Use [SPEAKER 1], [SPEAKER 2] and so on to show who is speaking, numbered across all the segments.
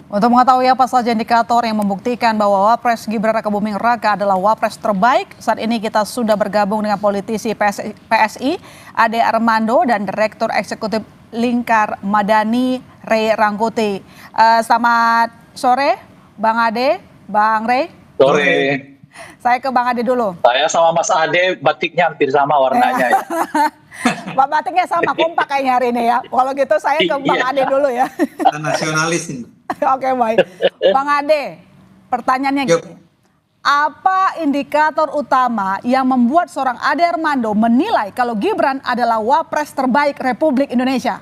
[SPEAKER 1] Untuk mengetahui apa saja indikator yang membuktikan bahwa Wapres Gibran Rakabuming Raka adalah Wapres terbaik, saat ini kita sudah bergabung dengan politisi PSI, Ade Armando, dan Direktur Eksekutif Lingkar Madani, Ray Rangkuti. Selamat sore, Bang Ade, Bang Ray.
[SPEAKER 2] Sore.
[SPEAKER 1] Saya ke Bang Ade dulu.
[SPEAKER 2] Saya sama Mas Ade batiknya hampir sama warnanya ya.
[SPEAKER 1] Batiknya sama, kompak kayaknya hari ini ya. Kalau gitu saya ke Bang Ade dulu ya.
[SPEAKER 3] Nasionalis ini.
[SPEAKER 1] Oke, baik. Bang Ade, pertanyaannya gini. Apa indikator utama yang membuat seorang Ade Armando menilai kalau Gibran adalah Wapres terbaik Republik Indonesia?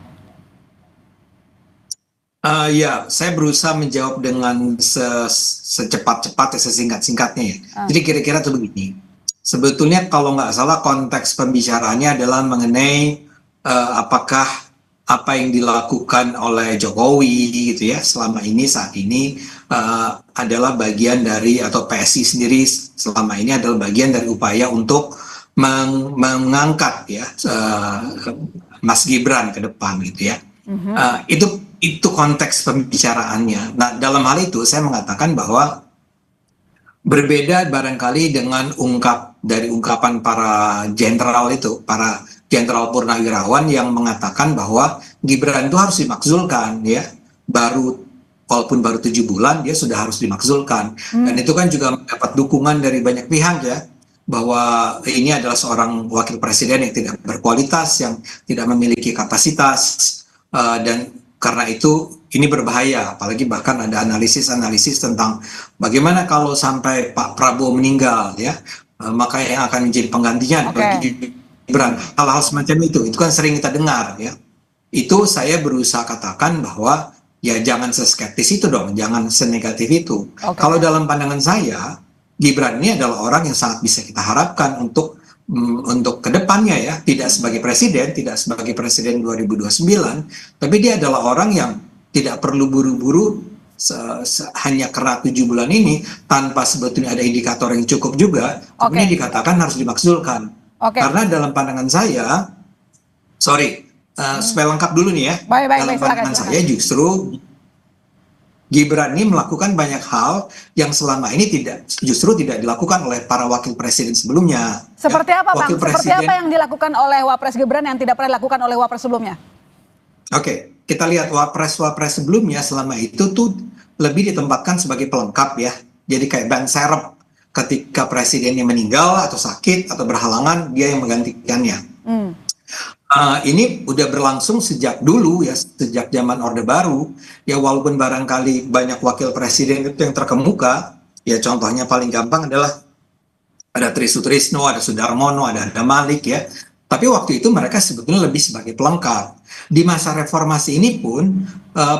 [SPEAKER 3] Ya, saya berusaha menjawab dengan secepat-cepatnya, sesingkat-singkatnya ya. Jadi kira-kira tuh begini. Sebetulnya kalau nggak salah konteks pembicaraannya adalah mengenai apakah apa yang dilakukan oleh Jokowi gitu ya selama ini saat ini adalah bagian dari, atau PSI sendiri selama ini adalah bagian dari upaya untuk mengangkat ya Mas Gibran ke depan gitu ya. Itu konteks pembicaraannya. Nah, dalam hal itu saya mengatakan bahwa berbeda barangkali dengan ungkapan para jenderal itu, para jenderal purnawirawan yang mengatakan bahwa Gibran itu harus dimakzulkan ya, walaupun baru 7 bulan dia sudah harus dimakzulkan. Dan itu kan juga mendapat dukungan dari banyak pihak ya, bahwa ini adalah seorang wakil presiden yang tidak berkualitas, yang tidak memiliki kapasitas, dan karena itu ini berbahaya. Apalagi bahkan ada analisis tentang bagaimana kalau sampai Pak Prabowo meninggal ya, maka yang akan menjadi penggantinya bagi Gibran. Hal-hal semacam itu kan sering kita dengar ya. Itu saya berusaha katakan bahwa ya jangan seskeptis itu dong, jangan senegatif itu. Kalau dalam pandangan saya, Gibran ini adalah orang yang sangat bisa kita harapkan untuk kedepannya ya, tidak sebagai presiden 2029, tapi dia adalah orang yang tidak perlu buru-buru hanya karena 7 bulan ini tanpa sebetulnya ada indikator yang cukup juga, kemudian dikatakan harus dimakzulkan. Karena dalam pandangan saya, supaya lengkap dulu nih ya, dalam pandangan saya justru Gibran ini melakukan banyak hal yang selama ini justru tidak dilakukan oleh para wakil presiden sebelumnya.
[SPEAKER 1] Seperti apa, Bang? Seperti apa yang dilakukan oleh Wapres Gibran yang tidak pernah dilakukan oleh Wapres sebelumnya?
[SPEAKER 3] Oke, kita lihat Wapres sebelumnya selama itu tuh lebih ditempatkan sebagai pelengkap ya. Jadi kayak ban serep, ketika presidennya meninggal atau sakit atau berhalangan, dia yang menggantikannya. Ini udah berlangsung sejak dulu ya, sejak zaman Orde Baru ya, walaupun barangkali banyak wakil presiden itu yang terkemuka ya, contohnya paling gampang adalah ada Tri Sutrisno, ada Sudarmono, ada Malik ya, tapi waktu itu mereka sebetulnya lebih sebagai pelengkap. Di masa reformasi ini pun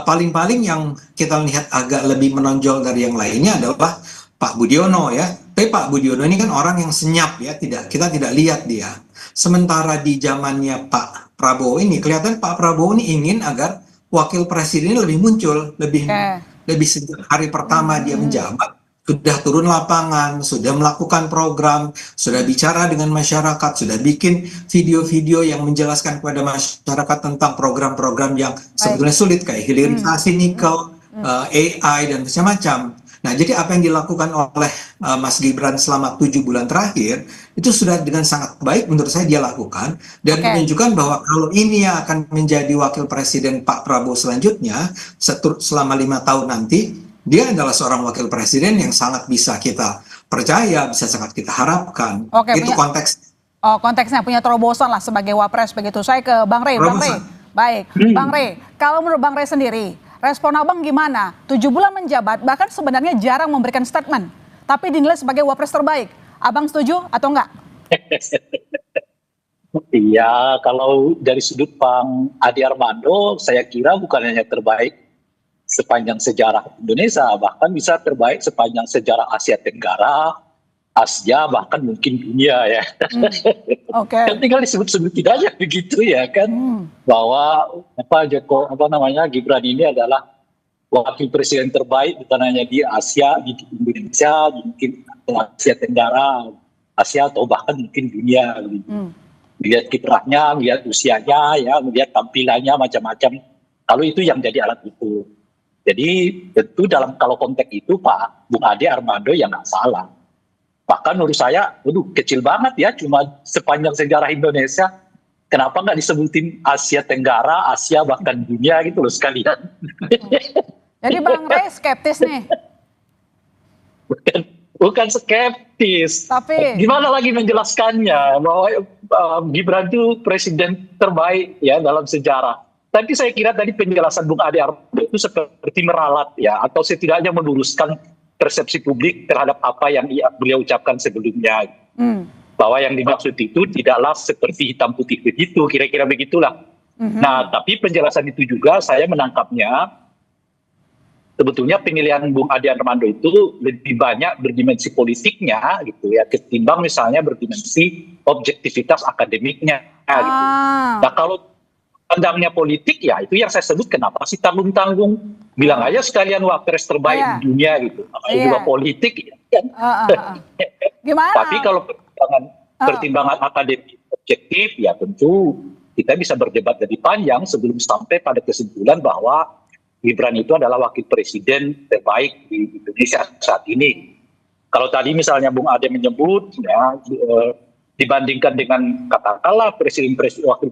[SPEAKER 3] paling-paling yang kita lihat agak lebih menonjol dari yang lainnya adalah Pak Budiono ya. Tapi Pak Budiono ini kan orang yang senyap ya, kita tidak lihat dia. Sementara di zamannya Pak Prabowo ini, kelihatan Pak Prabowo ini ingin agar wakil presiden ini lebih muncul, lebih sejak hari pertama dia menjabat, sudah turun lapangan, sudah melakukan program, sudah bicara dengan masyarakat, sudah bikin video-video yang menjelaskan kepada masyarakat tentang program-program yang sebetulnya sulit, kayak hilirisasi nikel, AI, dan macam-macam. Nah, jadi apa yang dilakukan oleh Mas Gibran selama 7 bulan terakhir, itu sudah dengan sangat baik menurut saya dia lakukan, dan menunjukkan bahwa kalau ini yang akan menjadi wakil presiden Pak Prabowo selanjutnya, selama 5 tahun nanti, dia adalah seorang wakil presiden yang sangat bisa kita percaya, bisa sangat kita harapkan. Itu konteks.
[SPEAKER 1] Konteksnya punya terobosan lah sebagai Wapres begitu. Saya ke Bang Ray. Baik, Bang Ray, kalau menurut Bang Ray sendiri, respon Abang gimana? 7 bulan menjabat, bahkan sebenarnya jarang memberikan statement, tapi dinilai sebagai Wapres terbaik. Abang setuju atau enggak?
[SPEAKER 2] Iya, kalau dari sudut Bang Ade Armando, saya kira bukan hanya terbaik sepanjang sejarah Indonesia, bahkan bisa terbaik sepanjang sejarah Asia Tenggara, Asia, bahkan mungkin dunia ya. Kan tinggal disebut-sebut aja begitu ya kan, bahwa Gibran ini adalah wakil presiden terbaik bukan hanya di Asia, di Indonesia, mungkin Asia Tenggara, Asia, atau bahkan mungkin dunia. Lihat kiprahnya, lihat usianya, ya, melihat tampilannya macam-macam. Kalau itu yang jadi alat ukur. Jadi tentu kalau konteks itu Pak Bung Ade Armando yang nggak salah. Bahkan menurut saya, waduh kecil banget ya, cuma sepanjang sejarah Indonesia, kenapa nggak disebutin Asia Tenggara, Asia bahkan dunia gitu loh sekalian.
[SPEAKER 1] Jadi Bang Rey skeptis nih.
[SPEAKER 2] Bukan skeptis.
[SPEAKER 1] Tapi
[SPEAKER 2] gimana lagi menjelaskannya bahwa Gibran itu presiden terbaik ya dalam sejarah. Tapi saya kira tadi penjelasan Bung Ade Armando itu seperti meralat ya, atau setidaknya meluruskan persepsi publik terhadap apa yang beliau ucapkan sebelumnya. Bahwa yang dimaksud itu tidaklah seperti hitam putih begitu, kira-kira begitulah. Nah, tapi penjelasan itu juga saya menangkapnya, sebetulnya pemilihan Bung Ade Armando itu lebih banyak berdimensi politiknya gitu ya, ketimbang misalnya berdimensi objektivitas akademiknya gitu. Nah, kalau pandangnya politik ya itu yang saya sebut kenapa sih tanggung-tanggung, bilang aja sekalian wapres terbaik di dunia gitu. Juga politik ya kan.
[SPEAKER 1] Gimana?
[SPEAKER 2] Tapi kalau pertimbangan akademik objektif ya tentu kita bisa berdebat lebih panjang sebelum sampai pada kesimpulan bahwa Gibran itu adalah wakil presiden terbaik di Indonesia saat ini. Kalau tadi misalnya Bung Ade menyebut ya, dibandingkan dengan katakanlah wakil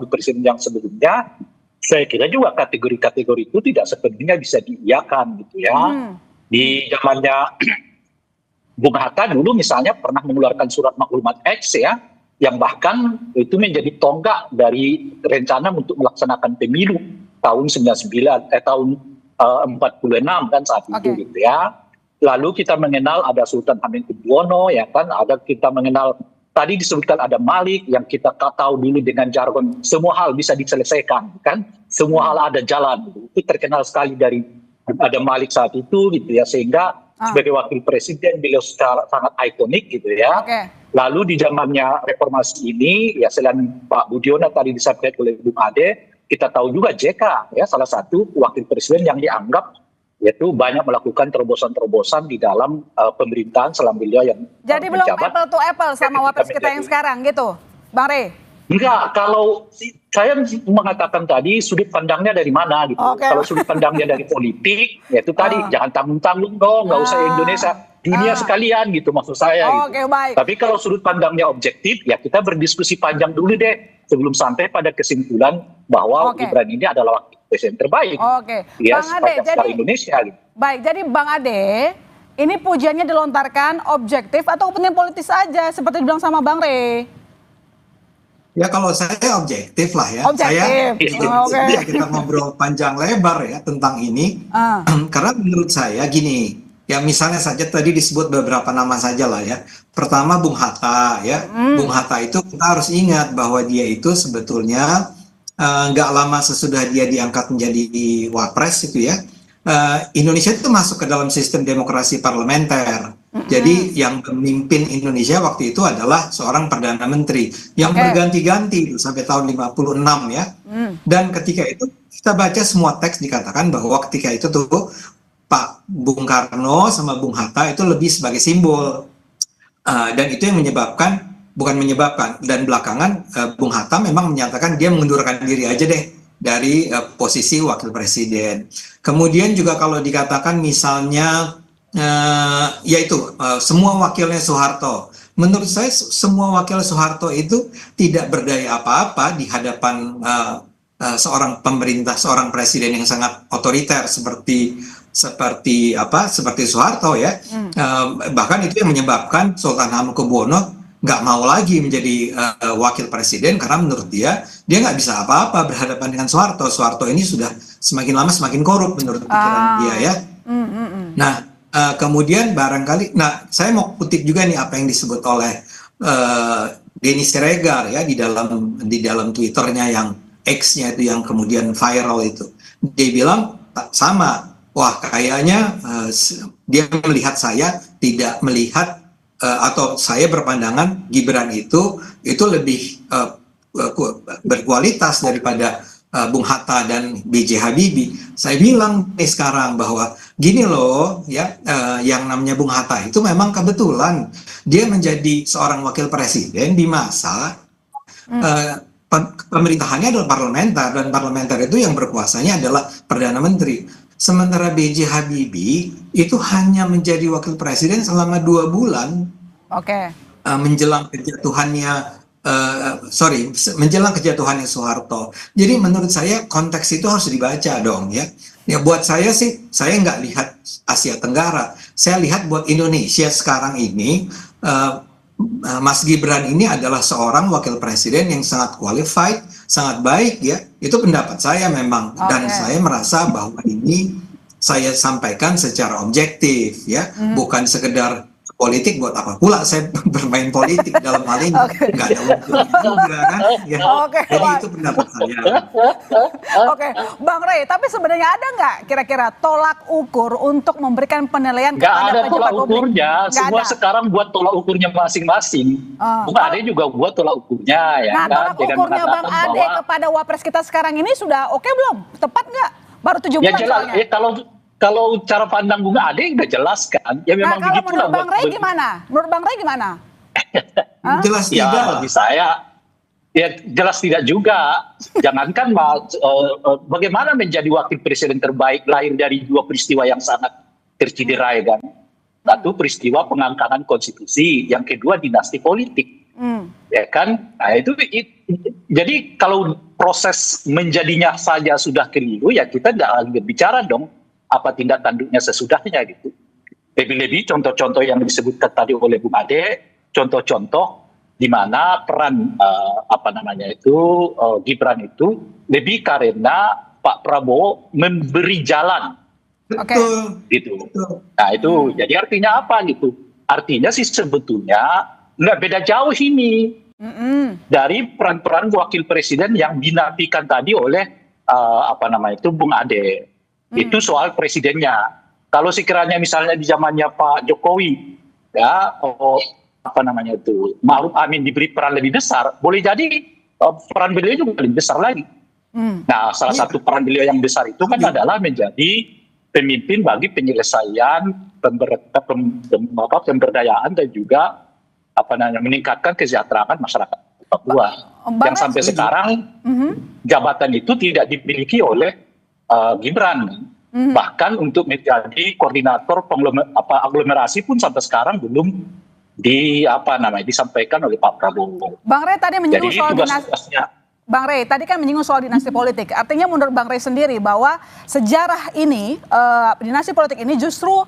[SPEAKER 2] presiden yang sebelumnya, saya kira juga kategori-kategori itu tidak sepenuhnya bisa diiyakan gitu ya. Di zamannya Bung Hatta dulu misalnya pernah mengeluarkan surat maklumat X ya, yang bahkan itu menjadi tonggak dari rencana untuk melaksanakan pemilu tahun 49 tahun 46 kan saat itu gitu ya. Lalu kita mengenal ada Sultan Hamengkubuwono ya kan, ada kita mengenal tadi disebutkan ada Malik yang kita tahu dulu dengan jargon semua hal bisa diselesaikan kan, semua hal ada jalan gitu. Itu terkenal sekali dari ada Malik saat itu gitu ya, sehingga sebagai wakil presiden beliau sangat ikonik gitu ya. Lalu di zamannya reformasi ini ya selain Pak Budiono tadi disampaikan oleh Bung Ade, kita tahu juga JK ya salah satu wakil presiden yang dianggap yaitu banyak melakukan terobosan-terobosan di dalam pemerintahan selama beliau yang
[SPEAKER 1] jadi belum apple to apple sama wapres kita yang sekarang gitu, Bang Rey?
[SPEAKER 2] Enggak, kalau saya mengatakan tadi sudut pandangnya dari mana gitu. Kalau sudut pandangnya dari politik, yaitu tadi jangan tanggung-tanggung dong, nggak usah Indonesia, dunia sekalian gitu maksud saya. Gitu.
[SPEAKER 1] Baik.
[SPEAKER 2] Tapi kalau sudut pandangnya objektif, ya kita berdiskusi panjang dulu deh sebelum sampai pada kesimpulan bahwa Gibran ini adalah wakil presiden terbaik. Ya,
[SPEAKER 1] Bang Ade, jadi
[SPEAKER 2] Indonesia. Gitu.
[SPEAKER 1] Baik, jadi Bang Ade, ini pujiannya dilontarkan objektif atau kepentingan politis saja seperti dibilang sama Bang Rey?
[SPEAKER 3] Ya kalau saya objektif lah ya.
[SPEAKER 1] Objektif.
[SPEAKER 3] Kita ngobrol panjang lebar ya tentang ini. Karena menurut saya gini, ya misalnya saja tadi disebut beberapa nama saja lah ya. Pertama Bung Hatta ya. Bung Hatta itu kita harus ingat bahwa dia itu sebetulnya nggak lama sesudah dia diangkat menjadi wapres itu ya. Indonesia itu masuk ke dalam sistem demokrasi parlementer. Jadi yang memimpin Indonesia waktu itu adalah seorang Perdana Menteri yang berganti-ganti sampai tahun 56 ya. Dan ketika itu kita baca semua teks dikatakan bahwa ketika itu tuh Pak Bung Karno sama Bung Hatta itu lebih sebagai simbol. Dan itu yang dan belakangan Bung Hatta memang menyatakan dia mengundurkan diri aja deh dari posisi wakil presiden. Kemudian juga kalau dikatakan misalnya yaitu semua wakilnya Soeharto. Menurut saya semua wakil Soeharto itu tidak berdaya apa-apa di hadapan seorang pemerintah, seorang presiden yang sangat otoriter seperti Soeharto ya. Bahkan itu yang menyebabkan Sultan Hamengkubuwono nggak mau lagi menjadi wakil presiden karena menurut dia nggak bisa apa-apa berhadapan dengan Soeharto. Soeharto ini sudah semakin lama semakin korup menurut pikiran dia ya. Nah kemudian barangkali, saya mau kutip juga nih apa yang disebut oleh Denny Siregar ya di dalam Twitternya yang X-nya itu yang kemudian viral itu. Dia bilang sama, wah kayaknya dia melihat saya tidak melihat atau saya berpandangan Gibran itu lebih berkualitas daripada Bung Hatta dan B.J. Habibie. Saya bilang sekarang bahwa gini loh ya, yang namanya Bung Hatta itu memang kebetulan dia menjadi seorang wakil presiden di masa pemerintahannya adalah parlementer, dan parlementer itu yang berkuasanya adalah Perdana Menteri. Sementara B.J. Habibie itu hanya menjadi wakil presiden selama 2 bulan
[SPEAKER 1] Oke.
[SPEAKER 3] menjelang kejatuhannya menjelang kejatuhannya Soeharto. Jadi menurut saya konteks itu harus dibaca dong ya. Ya buat saya sih, saya nggak lihat Asia Tenggara. Saya lihat buat Indonesia sekarang ini, Mas Gibran ini adalah seorang wakil presiden yang sangat qualified, sangat baik ya. Itu pendapat saya memang. Dan saya merasa bahwa ini saya sampaikan secara objektif ya, bukan sekedar politik. Buat apa pula saya bermain politik dalam hal ini, nggak ada untungnya juga kan ya. Jadi itu pendapat saya.
[SPEAKER 1] Oke, Bang Rey, tapi sebenarnya ada nggak kira-kira tolak ukur untuk memberikan penilaian
[SPEAKER 2] Nggak
[SPEAKER 1] kepada
[SPEAKER 2] ada
[SPEAKER 1] pejabat
[SPEAKER 2] tolak
[SPEAKER 1] publik?
[SPEAKER 2] ukurnya,
[SPEAKER 1] Nggak
[SPEAKER 2] semua
[SPEAKER 1] ada.
[SPEAKER 2] sekarang buat tolak ukurnya masing-masing. Bung Ade juga buat tolak ukurnya ya
[SPEAKER 1] Nah,
[SPEAKER 2] kan,
[SPEAKER 1] tolak
[SPEAKER 2] dengan
[SPEAKER 1] ukurnya Bang
[SPEAKER 2] mengatakan
[SPEAKER 1] Ade
[SPEAKER 2] bahwa
[SPEAKER 1] kepada wapres kita sekarang ini sudah oke belum? Tepat nggak? Baru 7
[SPEAKER 2] ya
[SPEAKER 1] bulan
[SPEAKER 2] jelas,
[SPEAKER 1] soalnya.
[SPEAKER 2] kalau cara pandang Bung Ade udah jelas kan, ya
[SPEAKER 1] Nah,
[SPEAKER 2] memang
[SPEAKER 1] kalau
[SPEAKER 2] begitulah.
[SPEAKER 1] menurut Bang Rey gimana? Menurut Bang Rey gimana?
[SPEAKER 3] Jelas
[SPEAKER 2] Ya
[SPEAKER 3] tidak.
[SPEAKER 2] bagi saya, ya jelas tidak juga. Jangankan bagaimana menjadi wakil presiden terbaik lahir dari 2 peristiwa yang sangat terciderai kan. Satu peristiwa pengangkangan konstitusi, yang kedua dinasti politik. Ya kan? Nah, jadi kalau proses menjadinya saja sudah keliru, ya kita nggak lagi berbicara dong apa tindak tanduknya sesudahnya gitu. Lebih-lebih contoh-contoh yang disebutkan tadi oleh Bung Ade, contoh-contoh di mana peran Gibran itu lebih karena Pak Prabowo memberi jalan,
[SPEAKER 3] Betul.
[SPEAKER 2] gitu.
[SPEAKER 3] Betul.
[SPEAKER 2] Nah itu jadi artinya apa gitu? Artinya sih sebetulnya nggak beda jauh ini dari peran-peran wakil presiden yang dinafikan tadi oleh Bung Ade. Itu soal presidennya. Kalau sekiranya misalnya di zamannya Pak Jokowi, ya, Ma'ruf Amin diberi peran lebih besar, boleh jadi peran beliau juga lebih besar lagi. Nah, salah satu peran beliau yang besar itu kan adalah menjadi pemimpin bagi penyelesaian pemberdayaan dan juga meningkatkan kesejahteraan masyarakat Papua. Yang sampai sekarang jabatan itu tidak dimiliki oleh Gibran. Bahkan untuk menjadi koordinator aglomerasi pun sampai sekarang belum disampaikan oleh Pak Prabowo.
[SPEAKER 1] Bang Rey tadi menyinggung
[SPEAKER 2] Jadi
[SPEAKER 1] soal
[SPEAKER 2] tugas-tugasnya.
[SPEAKER 1] Bang Rey tadi kan menyinggung soal dinasti politik. Artinya menurut Bang Rey sendiri bahwa sejarah ini, dinasti politik ini justru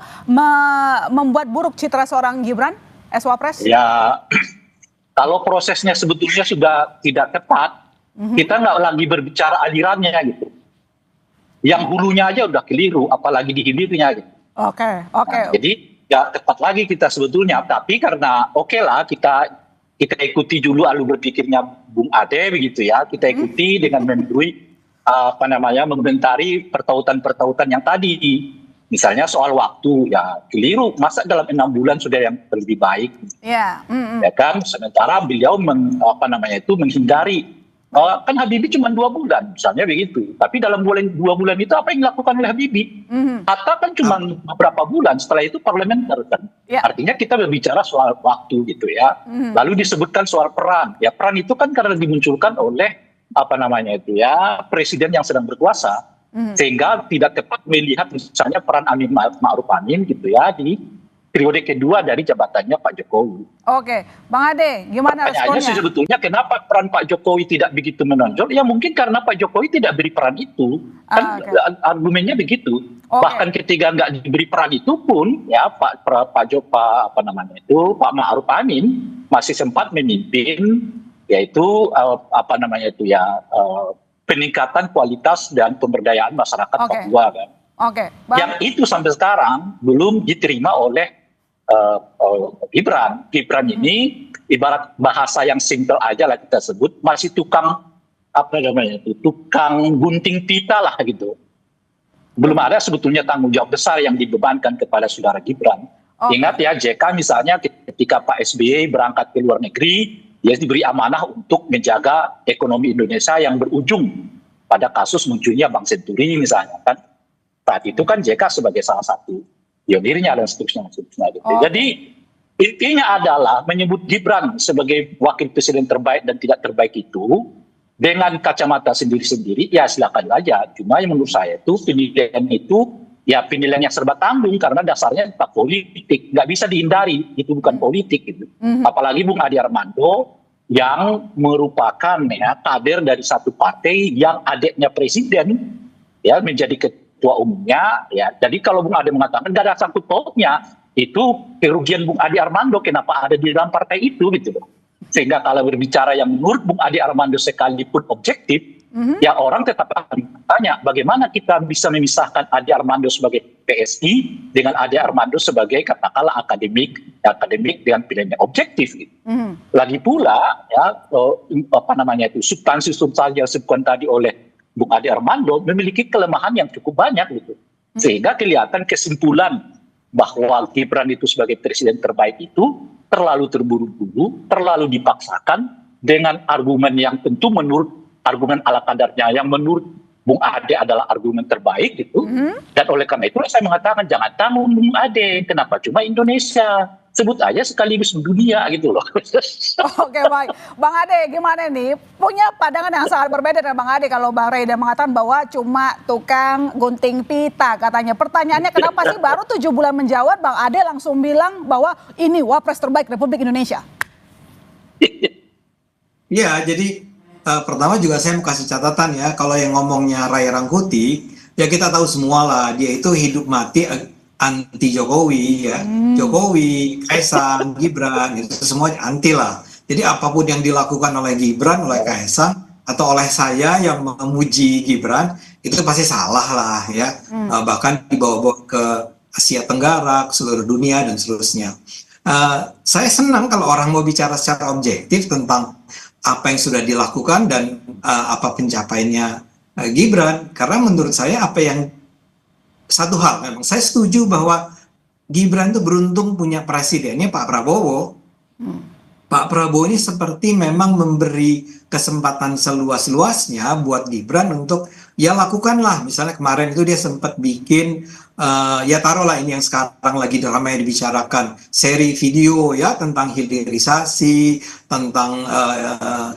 [SPEAKER 1] membuat buruk citra seorang Gibran Wapres?
[SPEAKER 2] Ya, kalau prosesnya sebetulnya sudah tidak tepat, kita nggak lagi berbicara alirannya gitu. Yang hulunya aja udah keliru, apalagi di hilirnya gitu.
[SPEAKER 1] Oke.
[SPEAKER 2] Nah, jadi ya tepat lagi kita sebetulnya, tapi karena lah kita ikuti dulu alur berpikirnya Bung Ade begitu ya, kita ikuti dengan mengomentari pertautan-pertautan yang tadi. Misalnya soal waktu, ya keliru, masa dalam 6 bulan sudah yang lebih baik.
[SPEAKER 1] Ya.
[SPEAKER 2] Ya kan, sementara beliau menghindari. Kan Habibie cuma 2 bulan, misalnya begitu. Tapi dalam 2 bulan itu apa yang dilakukan oleh Habibie? Hatta kan cuma beberapa bulan, setelah itu parlementer kan.
[SPEAKER 1] Ya.
[SPEAKER 2] Artinya kita berbicara soal waktu gitu ya. Lalu disebutkan soal peran. Ya peran itu kan karena dimunculkan oleh presiden yang sedang berkuasa. Sehingga tidak tepat melihat misalnya peran Ma'ruf Amin gitu ya di periode kedua dari jabatannya Pak Jokowi.
[SPEAKER 1] Oke, Bang Ade, gimana
[SPEAKER 2] Pertanyaannya
[SPEAKER 1] responnya?
[SPEAKER 2] sebetulnya kenapa peran Pak Jokowi tidak begitu menonjol? Ya mungkin karena Pak Jokowi tidak beri peran itu. Kan argumennya begitu. Bahkan ketika nggak diberi peran itu pun, ya Pak Ma'ruf Amin masih sempat memimpin, yaitu peningkatan kualitas dan pemberdayaan masyarakat Papua kan. Yang itu sampai sekarang belum diterima oleh Gibran. Gibran ini ibarat bahasa yang simple aja lah kita sebut, masih tukang gunting pita lah gitu. Belum ada sebetulnya tanggung jawab besar yang dibebankan kepada saudara Gibran. Ingat ya, JK misalnya ketika Pak SBY berangkat ke luar negeri, dia diberi amanah untuk menjaga ekonomi Indonesia yang berujung pada kasus munculnya Bank Senturi misalnya kan. Saat itu kan JK sebagai salah satu pionirnya dan seterusnya. Jadi intinya adalah menyebut Gibran sebagai wakil presiden terbaik dan tidak terbaik itu dengan kacamata sendiri-sendiri, ya silakan aja. Cuma yang menurut saya itu penilaian itu ya penilaian yang serba tanggung karena dasarnya tentang politik, nggak bisa dihindari, itu bukan politik gitu. Apalagi Bung Adi Armando yang merupakan ya kader dari satu partai yang adiknya presiden ya menjadi ketua umumnya ya. Jadi kalau Bung Adi mengatakan nggak ada sangkut pautnya, itu kerugian Bung Adi Armando kenapa ada di dalam partai itu gitu loh. Sehingga kalau berbicara yang menurut Bung Adi Armando sekalipun objektif, ya orang tetap akan bertanya bagaimana kita bisa memisahkan Adi Armando sebagai PSI dengan Adi Armando sebagai katakanlah akademik dengan pilihannya objektif. Gitu. Lagi pula ya apa namanya itu substansi yang disebutkan tadi oleh Bung Adi Armando memiliki kelemahan yang cukup banyak gitu, sehingga kelihatan kesimpulan bahwa Gibran itu sebagai presiden terbaik itu terlalu terburu-buru, terlalu dipaksakan dengan argumen yang tentu menurut argumen ala kadarnya yang menurut Bung Ade adalah argumen terbaik gitu. Dan oleh karena itu saya mengatakan jangan tanggung Bung Ade, kenapa cuma Indonesia? Sebut aja sekaligus dunia gitu loh.
[SPEAKER 1] Oke baik, Bang Ade gimana nih? Punya pandangan yang sangat berbeda dengan Bang Ade kalau Bang Rey mengatakan bahwa cuma tukang gunting pita katanya. Pertanyaannya kenapa sih baru 7 bulan menjawab Bang Ade langsung bilang bahwa ini wapres terbaik Republik Indonesia?
[SPEAKER 3] Ya, jadi pertama juga saya mau kasih catatan ya, kalau yang ngomongnya Ray Rangkuti, ya kita tahu semua lah, dia itu hidup mati anti Jokowi ya, Jokowi, Kaisang, Gibran, itu semuanya anti lah. Jadi apapun yang dilakukan oleh Gibran, oleh Kaisang, atau oleh saya yang memuji Gibran, itu pasti salah lah ya, bahkan dibawa-bawa ke Asia Tenggara, ke seluruh dunia dan seterusnya. Saya senang kalau orang mau bicara secara objektif tentang apa yang sudah dilakukan dan apa pencapaiannya Gibran, karena menurut saya apa yang satu hal memang saya setuju bahwa Gibran itu beruntung punya presidennya Pak Prabowo. Pak Prabowo ini seperti memang memberi kesempatan seluas-luasnya buat Gibran untuk ya lakukanlah, misalnya kemarin itu dia sempat bikin ya taruhlah ini yang sekarang lagi ramai dibicarakan, seri video ya tentang hilirisasi, tentang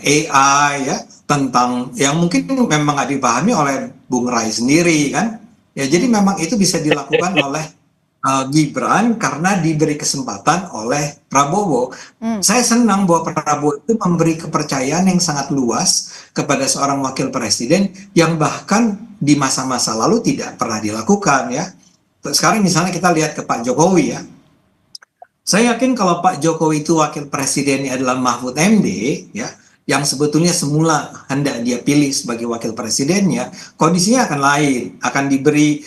[SPEAKER 3] AI ya, tentang yang mungkin memang nggak dipahami oleh Bung Rai sendiri kan ya, jadi memang itu bisa dilakukan oleh Gibran karena diberi kesempatan oleh Prabowo. Saya senang bahwa Prabowo itu memberi kepercayaan yang sangat luas kepada seorang wakil presiden yang bahkan di masa-masa lalu tidak pernah dilakukan ya. Sekarang misalnya kita lihat ke Pak Jokowi ya. Saya yakin kalau Pak Jokowi itu wakil presidennya adalah Mahfud MD ya, yang sebetulnya semula hendak dia pilih sebagai wakil presidennya, kondisinya akan lain, akan diberi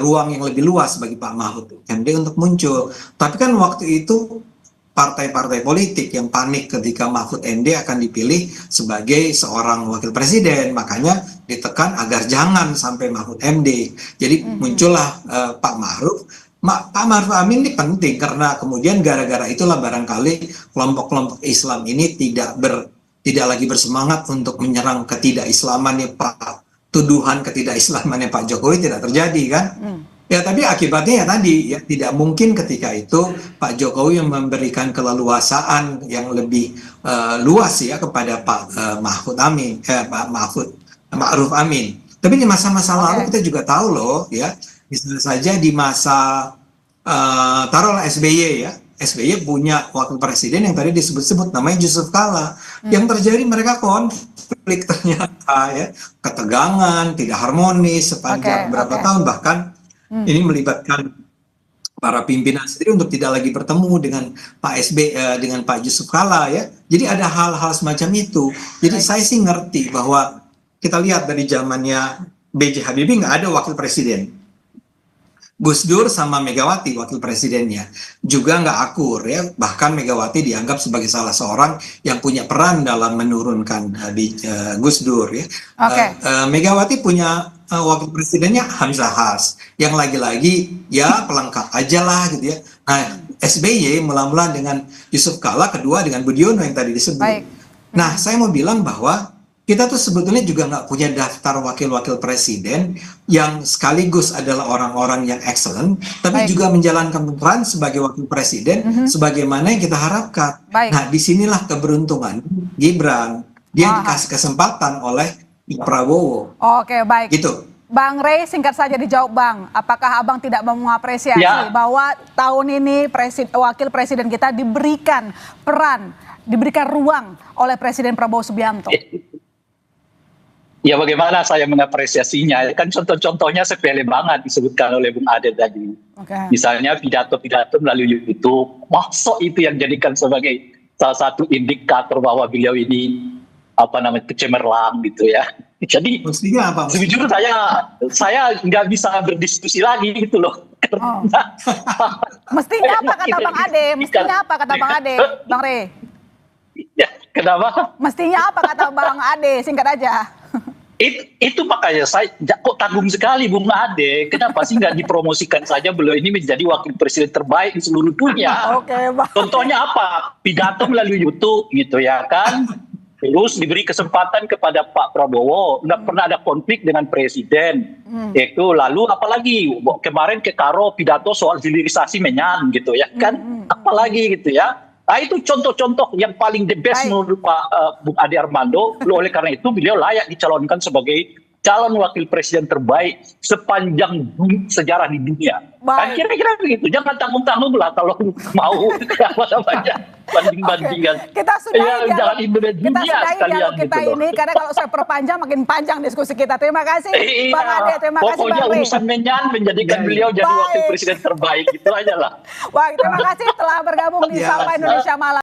[SPEAKER 3] ruang yang lebih luas bagi Pak Mahfud MD untuk muncul. Tapi kan waktu itu partai-partai politik yang panik ketika Mahfud MD akan dipilih sebagai seorang wakil presiden, makanya ditekan agar jangan sampai Mahfud MD. Jadi muncullah Pak Ma'ruf. Pak Ma'ruf Amin ini penting karena kemudian gara-gara itulah barangkali kelompok-kelompok Islam ini tidak lagi bersemangat untuk menyerang ketidakislamannya Pak, tuduhan ketidakislamannya Pak Jokowi tidak terjadi kan? Ya tapi akibatnya ya tadi ya tidak mungkin ketika itu Pak Jokowi yang memberikan keleluasaan yang lebih luas ya kepada Pak Mahfud Amin, Pak Ma'ruf Amin. Tapi di masa-masa lalu kita juga tahu loh ya, misalnya saja di masa taruhlah SBY ya. SBY punya wakil presiden yang tadi disebut-sebut namanya Yusuf Kala. Yang terjadi mereka konflik ternyata ya, ketegangan, tidak harmonis sepanjang berapa tahun, bahkan ini melibatkan para pimpinan sendiri untuk tidak lagi bertemu dengan Pak dengan Pak Yusuf Kala ya. Jadi ada hal-hal semacam itu. Jadi saya sih ngerti bahwa kita lihat dari zamannya B.J. Habibie nggak ada wakil presiden. Gus Dur sama Megawati wakil presidennya juga nggak akur ya, bahkan Megawati dianggap sebagai salah seorang yang punya peran dalam menurunkan Gus Dur ya. Megawati punya wakil presidennya Hamzahas yang lagi-lagi ya pelengkap aja lah gitu ya. Nah SBY mula-mula dengan Yusuf Kala, kedua dengan Budiono yang tadi disebut. Nah saya mau bilang bahwa kita tuh sebetulnya juga nggak punya daftar wakil-wakil presiden yang sekaligus adalah orang-orang yang excellent, tapi juga menjalankan peran sebagai wakil presiden sebagaimana yang kita harapkan. Nah, disinilah keberuntungan Gibran. Dia dikasih kesempatan oleh Prabowo.
[SPEAKER 1] Oke, baik.
[SPEAKER 3] Gitu.
[SPEAKER 1] Bang Rey, singkat saja dijawab Bang, apakah Abang tidak mau mengapresiasi bahwa tahun ini wakil presiden kita diberikan peran, diberikan ruang oleh Presiden Prabowo Subianto?
[SPEAKER 2] Ya bagaimana saya mengapresiasinya, kan contoh-contohnya sepele banget disebutkan oleh Bung Ade tadi. Misalnya pidato-pidato melalui YouTube, masuk itu yang jadikan sebagai salah satu indikator bahwa beliau ini kecemerlang gitu ya. Jadi sejujurnya saya nggak bisa berdiskusi lagi gitu loh.
[SPEAKER 1] Mestinya apa kata Bang Ade? Mestinya apa kata Bang Ade, Bang Rey?
[SPEAKER 2] Ya, kenapa?
[SPEAKER 1] Mestinya apa kata Bang Ade? Singkat aja.
[SPEAKER 2] Itu makanya saya kok tanggung sekali Bung Ade. Kenapa sih nggak dipromosikan saja beliau ini menjadi wakil presiden terbaik di seluruh dunia? Contohnya apa? Pidato melalui YouTube gitu ya kan. Terus diberi kesempatan kepada Pak Prabowo, nggak pernah ada konflik dengan presiden. Itu lalu apalagi kemarin ke Karo pidato soal hilirisasi menyan gitu ya kan, apalagi gitu ya. Nah itu contoh-contoh yang paling the best menurut Pak Bung Ade Armando. Oleh karena itu beliau layak dicalonkan sebagai calon wakil presiden terbaik sepanjang sejarah di dunia. Kan kira-kira begitu. Jangan tanggung-tanggung lah kalau mau banding-bandingan.
[SPEAKER 1] Kita sudahi
[SPEAKER 2] dialog
[SPEAKER 1] kita ini karena kalau saya perpanjang makin panjang diskusi kita. Terima kasih Bang Ade, terima kasih Bang Rey.
[SPEAKER 2] Pokoknya urusan menyan menjadikan beliau jadi wakil presiden terbaik, itu aja lah.
[SPEAKER 1] Wah, terima kasih telah bergabung di Sapa Indonesia Malam.